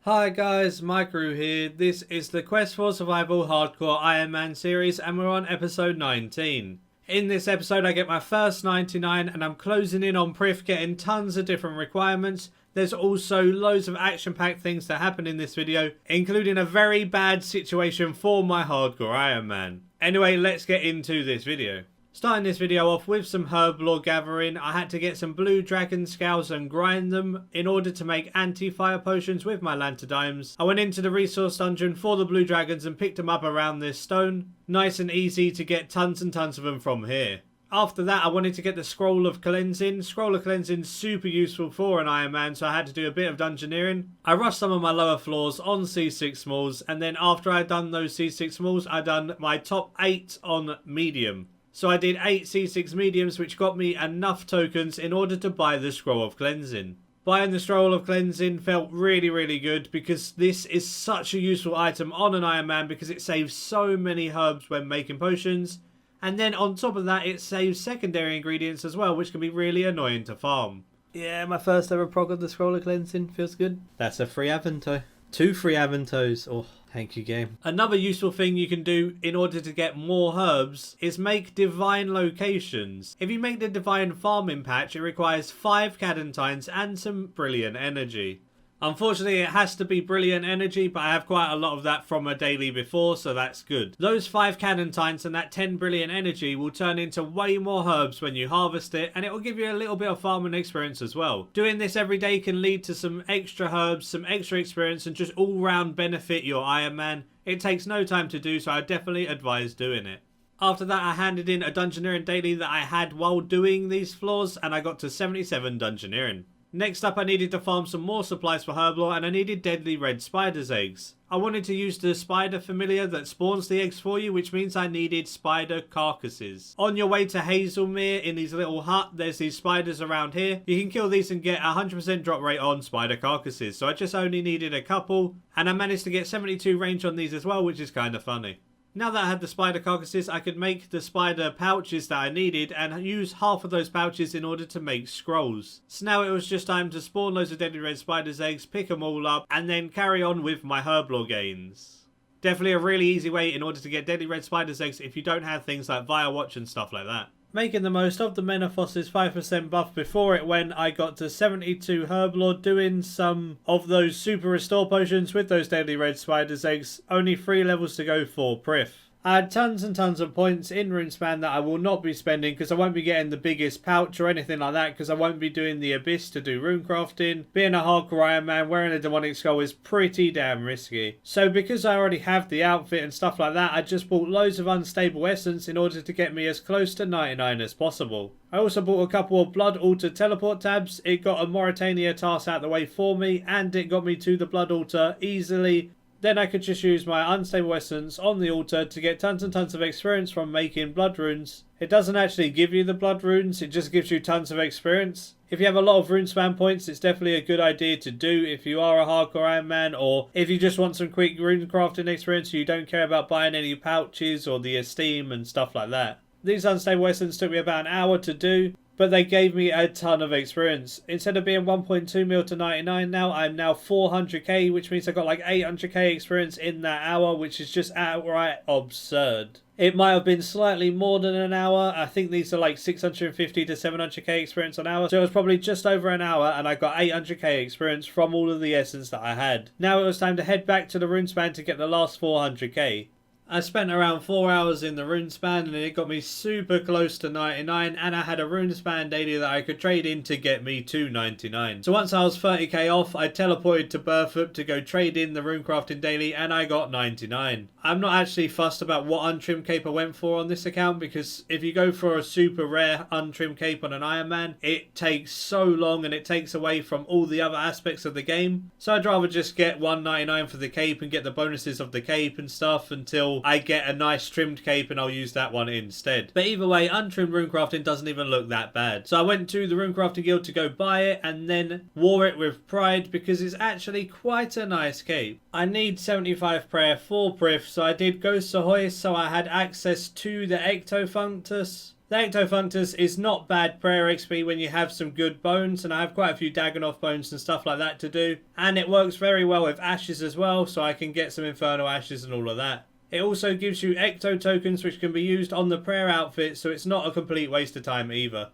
Hi guys, Maikeru here. This is the Quest for Survival Hardcore Ironman series and we're on episode 19. In this episode I get my first 99 and I'm closing in on Prif getting tons of different requirements. There's also loads of action-packed things that happen in this video, including a very bad situation for my Hardcore Ironman. Anyway, let's get into this video. Starting this video off with some herb lore gathering. I had to get some blue dragon scales and grind them in order to make anti-fire potions with my lantadymes. I went into the resource dungeon for the blue dragons and picked them up around this stone. Nice and easy to get tons and tons of them from here. After that I wanted to get the scroll of cleansing. Scroll of cleansing super useful for an Ironman, so I had to do a bit of dungeoneering. I rushed some of my lower floors on C6 smalls, and then after I'd done those C6 smalls I done my top 8 on medium. So I did 8 C6 mediums, which got me enough tokens in order to buy the Scroll of Cleansing. Buying the Scroll of Cleansing felt really good because this is such a useful item on an Ironman because it saves so many herbs when making potions. And then on top of that it saves secondary ingredients as well, which can be really annoying to farm. Yeah, my first ever prog of the Scroll of Cleansing feels good. That's a free Avanto. 2 free Avantos. Oh, thank you, game. Another useful thing you can do in order to get more herbs is make divine locations. If you make the divine farming patch, it requires 5 cadentines and some brilliant energy. Unfortunately, it has to be brilliant energy, but I have quite a lot of that from a daily before, so that's good. Those 5 cadentines and that 10 brilliant energy will turn into way more herbs when you harvest it, and it will give you a little bit of farming experience as well. Doing this every day can lead to some extra herbs, some extra experience, and just all-round benefit your Ironman. It takes no time to do, so I definitely advise doing it. After that, I handed in a dungeoneering daily that I had while doing these floors, and I got to 77 dungeoneering. Next up I needed to farm some more supplies for herblore, and I needed deadly red spider's eggs. I wanted to use the spider familiar that spawns the eggs for you, which means I needed spider carcasses. On your way to Hazelmere in these little hut, there's these spiders around here. You can kill these and get 100% drop rate on spider carcasses, so I just only needed a couple, and I managed to get 72 range on these as well, which is kind of funny. Now that I had the spider carcasses, I could make the spider pouches that I needed and use half of those pouches in order to make scrolls. So now it was just time to spawn loads of deadly red spider's eggs, pick them all up, and then carry on with my herblore gains. Definitely a really easy way in order to get deadly red spider's eggs if you don't have things like Firewatch and stuff like that. Making the most of the Menophaus's 5% buff before it went, I got to 72 herblore, doing some of those super restore potions with those deadly red spider's eggs. Only 3 levels to go for Prif. I had tons and tons of points in Runespan that I will not be spending because I won't be getting the biggest pouch or anything like that because I won't be doing the Abyss to do rune crafting. Being a hardcore Ironman, wearing a demonic skull is pretty damn risky. So because I already have the outfit and stuff like that, I just bought loads of unstable essence in order to get me as close to 99 as possible. I also bought a couple of blood altar teleport tabs. It got a Mauritania task out the way for me and it got me to the blood altar easily. Then I could just use my unstable essence on the altar to get tons and tons of experience from making blood runes. It doesn't actually give you the blood runes, it just gives you tons of experience. If you have a lot of rune spam points, it's definitely a good idea to do if you are a hardcore Ironman, or if you just want some quick rune crafting experience, you don't care about buying any pouches or the esteem and stuff like that. These unstable essence took me about an hour to do, but they gave me a ton of experience. Instead of being 1.2 mil to 99 now, I'm now 400k, which means I got like 800k experience in that hour, which is just outright absurd. It might have been slightly more than an hour. I think these are like 650 to 700k experience an hour. So it was probably just over an hour and I got 800k experience from all of the essence that I had. Now it was time to head back to the Runespan to get the last 400k. I spent around 4 hours in the Runespan and it got me super close to 99, and I had a Runespan daily that I could trade in to get me to 99. So once I was 30k off, I teleported to Burthup to go trade in the runecrafting daily and I got 99. I'm not actually fussed about what untrimmed cape I went for on this account because if you go for a super rare untrimmed cape on an Ironman, it takes so long and it takes away from all the other aspects of the game. So I'd rather just get 199 for the cape and get the bonuses of the cape and stuff until I get a nice trimmed cape and I'll use that one instead. But either way, untrimmed runecrafting doesn't even look that bad. So I went to the runecrafting guild to go buy it and then wore it with pride because it's actually quite a nice cape. I need 75 prayer for Prif, so I did Ghost Ahoy so I had access to the Ectofunctus. The Ectofunctus is not bad prayer XP when you have some good bones, and I have quite a few Dagonoth bones and stuff like that to do. And it works very well with ashes as well, so I can get some infernal ashes and all of that. It also gives you Ecto tokens which can be used on the prayer outfit, so it's not a complete waste of time either.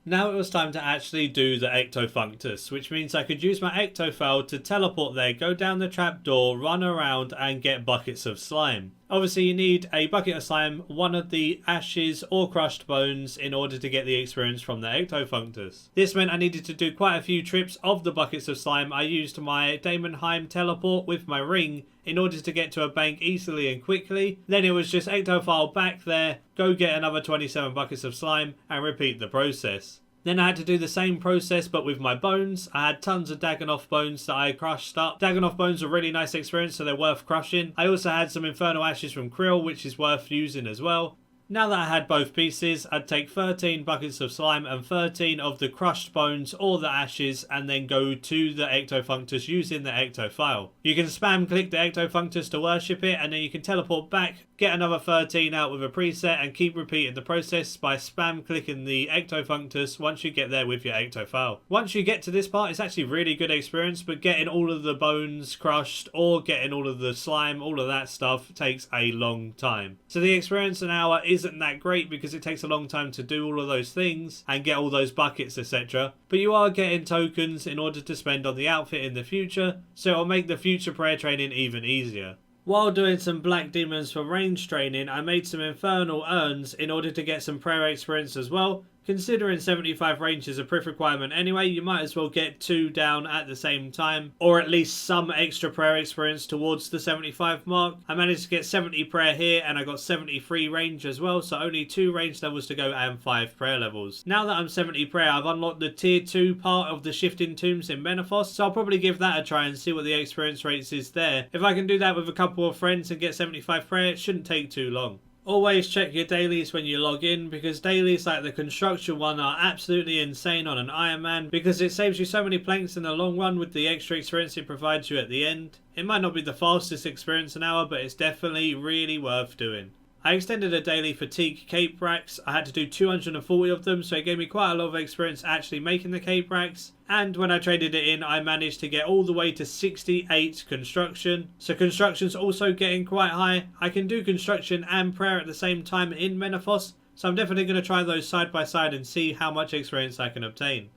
Now it was time to actually do the Ectofunctus, which means I could use my Ectofowl to teleport there, go down the trapdoor, run around and get buckets of slime. Obviously you need a bucket of slime, one of the ashes or crushed bones in order to get the experience from the Ectofunctus. This meant I needed to do quite a few trips of the buckets of slime. I used my Daemonheim teleport with my ring in order to get to a bank easily and quickly. Then it was just Ectofowl back there, go get another 27 buckets of slime and repeat the process. Then I had to do the same process but with my bones. I had tons of Dagonoth bones that I crushed up. Dagonoth bones are a really nice experience, so they're worth crushing. I also had some infernal ashes from Krill, which is worth using as well. Now that I had both pieces, I'd take 13 buckets of slime and 13 of the crushed bones or the ashes and then go to the Ectofunctus using the Ectofowl. You can spam click the Ectofunctus to worship it, and then you can teleport back, get another 13 out with a preset and keep repeating the process by spam clicking the Ectofunctus once you get there with your Ectofowl. Once you get to this part, it's actually a really good experience, but getting all of the bones crushed or getting all of the slime, all of that stuff takes a long time. So the experience an hour isn't that great because it takes a long time to do all of those things and get all those buckets, etc. But you are getting tokens in order to spend on the outfit in the future, so it'll make the future prayer training even easier. While doing some Black Demons for range training, I made some Infernal Urns in order to get some prayer experience as well. Considering 75 range is a Prif requirement anyway, you might as well get 2 down at the same time, or at least some extra prayer experience towards the 75 mark. I managed to get 70 prayer here and I got 73 range as well, so only 2 range levels to go and 5 prayer levels. Now that I'm 70 prayer, I've unlocked the tier 2 part of the Shifting Tombs in Menethos, so I'll probably give that a try and see what the experience rates is there. If I can do that with a couple of friends and get 75 prayer, it shouldn't take too long. Always check your dailies when you log in, because dailies like the construction one are absolutely insane on an Ironman because it saves you so many planks in the long run with the extra experience it provides you at the end. It might not be the fastest experience an hour, but it's definitely really worth doing. I extended a daily fatigue cape racks. I had to do 240 of them, so it gave me quite a lot of experience actually making the cape racks. And when I traded it in, I managed to get all the way to 68 construction. So construction's also getting quite high. I can do construction and prayer at the same time in Menethos, so I'm definitely going to try those side by side and see how much experience I can obtain.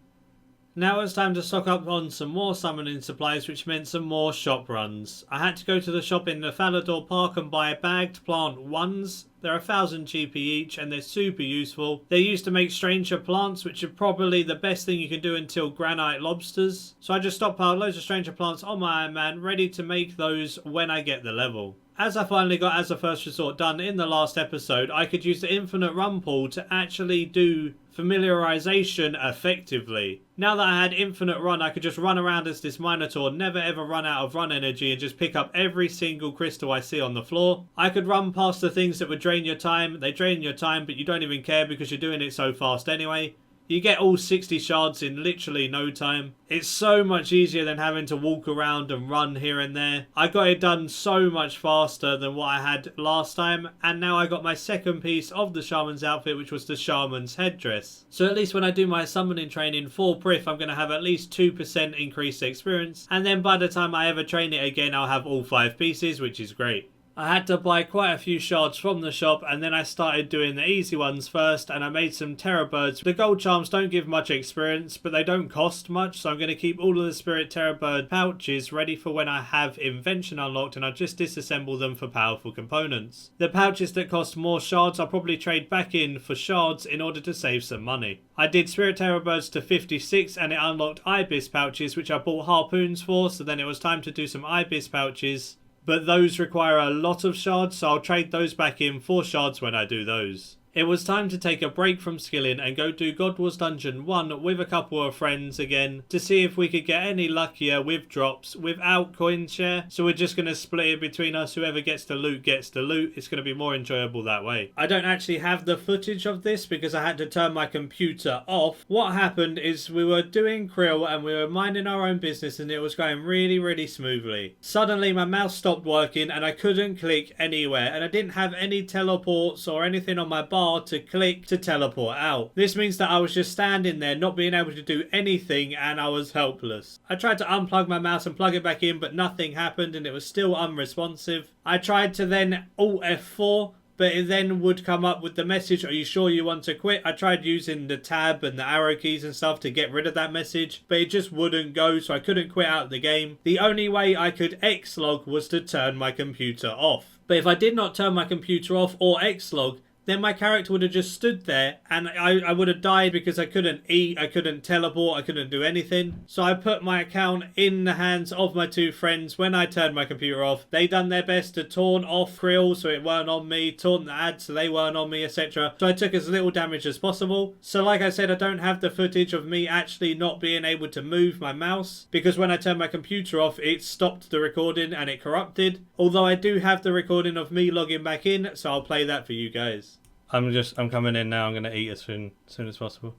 Now it's time to stock up on some more summoning supplies, which meant some more shop runs. I had to go to the shop in the Falador Park and buy bagged plant ones. They're 1000 GP each and they're super useful. They're used to make stranger plants, which are probably the best thing you can do until granite lobsters. So I just stockpiled loads of stranger plants on my Iron Man, ready to make those when I get the level. As I finally got as a first resort done in the last episode, I could use the infinite run pool to actually do familiarization effectively. Now that I had infinite run, I could just run around as this Minotaur, never ever run out of run energy and just pick up every single crystal I see on the floor. I could run past the things that would drain your time. They drain your time, but you don't even care because you're doing it so fast anyway. You get all 60 shards in literally no time. It's so much easier than having to walk around and run here and there. I got it done so much faster than what I had last time, and now I got my second piece of the Shaman's outfit, which was the Shaman's headdress. So at least when I do my summoning training for Prif, I'm going to have at least 2% increased experience, and then by the time I ever train it again, I'll have all 5 pieces, which is great. I had to buy quite a few shards from the shop, and then I started doing the easy ones first, and I made some Terror Birds. The gold charms don't give much experience, but they don't cost much, so I'm going to keep all of the Spirit Terror Bird pouches ready for when I have Invention unlocked, and I'll just disassemble them for powerful components. The pouches that cost more shards I'll probably trade back in for shards in order to save some money. I did Spirit Terror Birds to 56, and it unlocked Ibis pouches, which I bought harpoons for, so then it was time to do some Ibis pouches. But those require a lot of shards, so I'll trade those back in for shards when I do those. It was time to take a break from skilling and go do God Wars Dungeon 1 with a couple of friends again to see if we could get any luckier with drops without coin share. So we're just going to split it between us. Whoever gets the loot gets the loot. It's going to be more enjoyable that way. I don't actually have the footage of this because I had to turn my computer off. What happened is we were doing krill and we were minding our own business and it was going really smoothly. Suddenly my mouse stopped working and I couldn't click anywhere, and I didn't have any teleports or anything on my bar far to click to teleport out. This means that I was just standing there not being able to do anything and I was helpless. I tried to unplug my mouse and plug it back in, but nothing happened and it was still unresponsive. I tried to then Alt F4, but it then would come up with the message, are you sure you want to quit? I tried using the tab and the arrow keys and stuff to get rid of that message, but it just wouldn't go, so I couldn't quit out the game. The only way I could X-log was to turn my computer off. But if I did not turn my computer off or X-log, then my character would have just stood there and I would have died because I couldn't eat, I couldn't teleport, I couldn't do anything. So I put my account in the hands of my two friends when I turned my computer off. They done their best to taunt off Krill so it weren't on me, taunt the ads so they weren't on me, etc. So I took as little damage as possible. So like I said, I don't have the footage of me actually not being able to move my mouse because when I turned my computer off, it stopped the recording and it corrupted. Although I do have the recording of me logging back in, so I'll play that for you guys. I'm coming in now. I'm going to eat as soon as possible.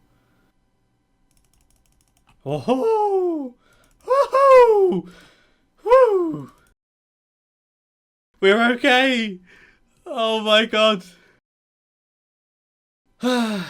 Oh, oh, woo! We're okay. Oh my god. I'm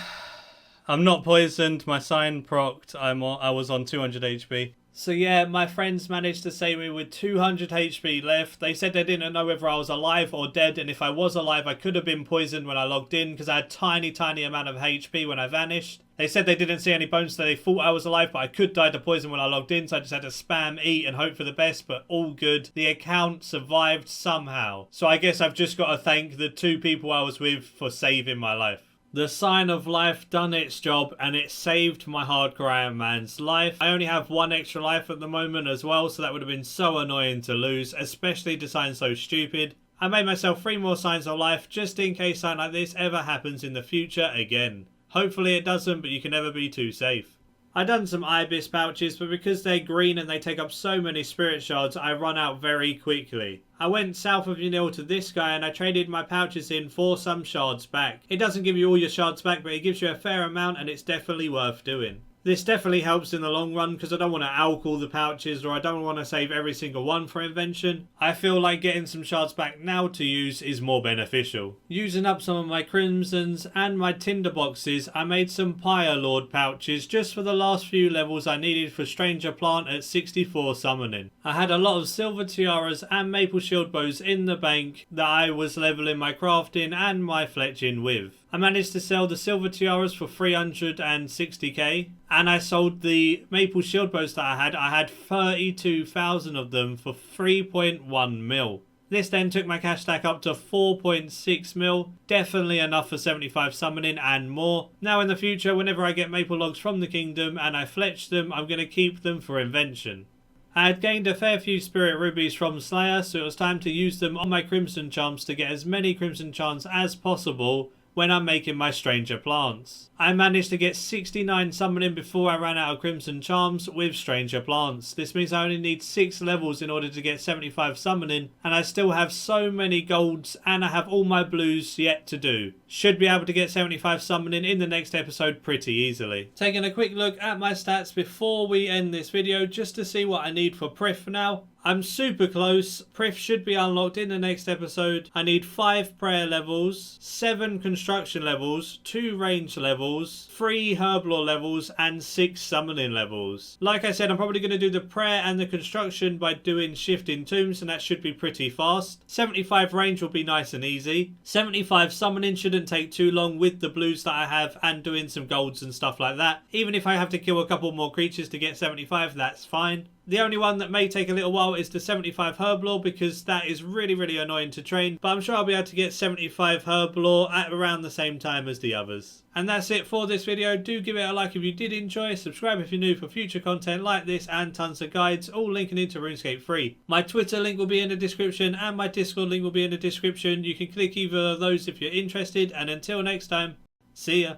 not poisoned. My sign procced. I was on 200 HP. So yeah, my friends managed to save me with 200 HP left. They said they didn't know whether I was alive or dead, and if I was alive I could have been poisoned when I logged in because I had tiny amount of HP when I vanished. They said they didn't see any bones so they thought I was alive, but I could die to poison when I logged in, so I just had to spam eat and hope for the best, but all good. The account survived somehow. So I guess I've just got to thank the two people I was with for saving my life. The sign of life done its job and it saved my hardcore Ironman's life. I only have one extra life at the moment as well, so that would have been so annoying to lose, especially to sign so stupid. I made myself 3 more signs of life just in case something like this ever happens in the future again. Hopefully it doesn't, but you can never be too safe. I done some ibis pouches, but because they're green and they take up so many spirit shards, I run out very quickly. I went south of Unil to this guy and I traded my pouches in for some shards back. It doesn't give you all your shards back, but it gives you a fair amount and it's definitely worth doing. This definitely helps in the long run because I don't want to alch all the pouches or I don't want to save every single one for invention. I feel like getting some shards back now to use is more beneficial. Using up some of my crimsons and my tinder boxes, I made some Pyre Lord pouches just for the last few levels I needed for Stranger Plant at 64 summoning. I had a lot of silver tiaras and maple shield bows in the bank that I was leveling my crafting and my fletching with. I managed to sell the silver tiaras for 360k and I sold the maple shield bows that I had 32,000 of them for 3.1 mil. This then took my cash stack up to 4.6 mil, definitely enough for 75 summoning and more. Now in the future, whenever I get maple logs from the kingdom and I fletch them, I'm going to keep them for invention. I had gained a fair few spirit rubies from Slayer, so it was time to use them on my crimson charms to get as many crimson charms as possible when I'm making my stranger plants. I managed to get 69 summoning before I ran out of crimson charms with stranger plants. This means I only need 6 levels in order to get 75 summoning, and I still have so many golds and I have all my blues yet to do. Should be able to get 75 summoning in the next episode pretty easily. Taking a quick look at my stats before we end this video just to see what I need for Prif now. I'm super close. Prif should be unlocked in the next episode. I need 5 prayer levels, 7 construction levels, 2 range levels, 3 herblore levels and 6 summoning levels. Like I said, I'm probably going to do the prayer and the construction by doing shifting tombs and that should be pretty fast. 75 range will be nice and easy. 75 summoning shouldn't take too long with the blues that I have and doing some golds and stuff like that. Even if I have to kill a couple more creatures to get 75, that's fine. The only one that may take a little while is the 75 Herblore because that is really annoying to train, but I'm sure I'll be able to get 75 Herblore at around the same time as the others. And that's it for this video. Do give it a like if you did enjoy, subscribe if you're new for future content like this and tons of guides, all linking into Runescape free. My Twitter link will be in the description and my Discord link will be in the description. You can click either of those if you're interested, and until next time, see ya.